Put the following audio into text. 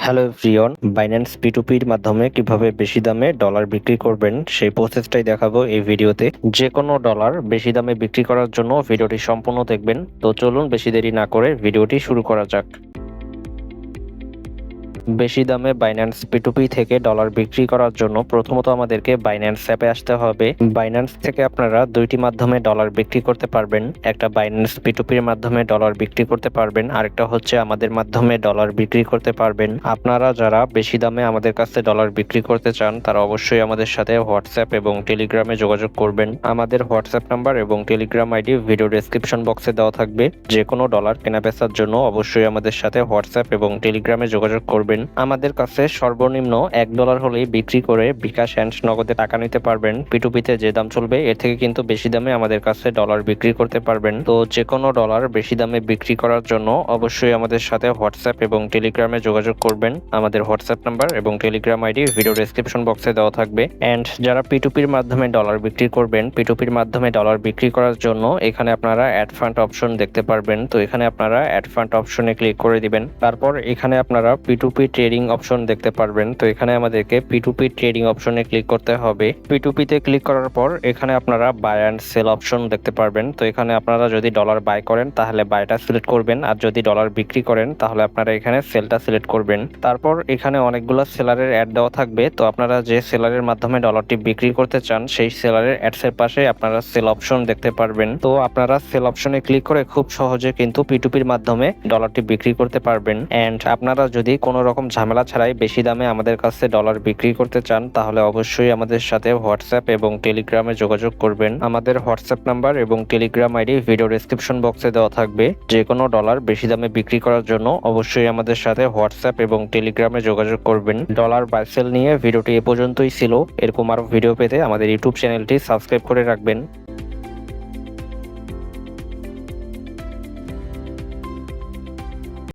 Hello everyone, Binance P2P-র মাধ্যমে কিভাবে বেশি দামে ডলার বিক্রি করবেন সেই প্রসেসটাই দেখাবো এই ভিডিওতে। যে কোনো ডলার বেশি দামে বিক্রি করার জন্য ভিডিওটি সম্পূর্ণ দেখবেন। তো চলুন বেশি দেরি না করে ভিডিওটি শুরু করা যাক। বেশি দামে বাইন্যান্স P2P থেকে ডলার বিক্রি করার জন্য প্রথমত আমাদেরকে বাইন্যান্স অ্যাপে আসতে হবে। বাইন্যান্স থেকে আপনারা দুইটি মাধ্যমে ডলার বিক্রি করতে পারবেন। একটা বাইন্যান্স P2P-র মাধ্যমে ডলার বিক্রি করতে পারবেন, আরেকটা হচ্ছে আমাদের মাধ্যমে ডলার বিক্রি করতে পারবেন। আপনারা যারা বেশি দামে আমাদের কাছে ডলার বিক্রি করতে চান তারা অবশ্যই আমাদের সাথে হোয়াটসঅ্যাপ এবং টেলিগ্রামে যোগাযোগ করবেন। আমাদের হোয়াটসঅ্যাপ নাম্বার এবং টেলিগ্রাম আইডি ভিডিও ডেসক্রিপশন বক্সে দেওয়া থাকবে। যে কোনো ডলার কেনাবেচার জন্য অবশ্যই আমাদের সাথে হোয়াটসঅ্যাপ এবং টেলিগ্রামে যোগাযোগ করবেন। আমাদের কাছে সর্বনিম্ন $1 হলেই বিক্রি করে বিকাশ অ্যান্ড নগদে টাকা নিতে পারবেন। P2P-তে যে দাম চলবে এর থেকে কিন্তু বেশি দামে আমাদের কাছে ডলার বিক্রি করতে পারবেন। তো যে কোনো ডলার বেশি দামে বিক্রি করার জন্য অবশ্যই আমাদের সাথে হোয়াটসঅ্যাপ এবং টেলিগ্রামে যোগাযোগ করবেন। আমাদের হোয়াটসঅ্যাপ নাম্বার এবং টেলিগ্রাম আইডি ভিডিও ডেসক্রিপশন বক্সে দেওয়া থাকবে। অ্যান্ড যারা P2P-র মাধ্যমে ডলার বিক্রি করবেন, P2P-র মাধ্যমে ডলার বিক্রি করার জন্য এখানে আপনারা অ্যাড ফান্ড অপশন দেখতে পারবেন। তো এখানে আপনারা অ্যাড ফান্ড অপশনে ক্লিক করে দিবেন। তারপর এখানে আপনারা P2P ট্রেডিং অপশন দেখতে পারবেন। তো এখানে আমাদেরকে P2P ট্রেডিং অপশনে ক্লিক করতে হবে। P2P-তে ক্লিক করার পর এখানে আপনারা বাই অ্যান্ড সেল অপশন দেখতে পারবেন। তো এখানে আপনারা যদি ডলার বাই করেন তাহলে বাইটা সিলেক্ট করবেন, আর যদি ডলার বিক্রি করেন তাহলে আপনারা এখানে সেলটা সিলেক্ট করবেন। তারপর এখানে অনেকগুলো সেলারের অ্যাড দেওয়া থাকবে। তো আপনারা যে সেলারের মাধ্যমে ডলারটি বিক্রি করতে চান সেই সেলারের অ্যাডসের পাশে আপনারা সেল অপশন দেখতে পারবেন। তো আপনারা সেল অপশনে ক্লিক করে খুব সহজে কিন্তু P2P-র মাধ্যমে ডলারটি বিক্রি করতে পারবেন। অ্যান্ড আপনারা যদি কোনো রকম ঝামেলা ছাড়াই বেশি দামে আমাদের কাছে ডলার বিক্রি করতে চান তাহলে অবশ্যই আমাদের সাথে হোয়াটসঅ্যাপ এবং টেলিগ্রামে যোগাযোগ করবেন। আমাদের হোয়াটসঅ্যাপ নাম্বার এবং টেলিগ্রাম আইডি ভিডিও ডেসক্রিপশন বক্সে দেওয়া থাকবে। যে কোনো ডলার বেশি দামে বিক্রি করার জন্য অবশ্যই আমাদের সাথে হোয়াটসঅ্যাপ এবং টেলিগ্রামে যোগাযোগ করবেন। ডলার বাই সেল নিয়ে ভিডিওটি এ পর্যন্তই ছিল। এরকম আরো ভিডিও পেতে আমাদের ইউটিউব চ্যানেলটি সাবস্ক্রাইব করে রাখবেন।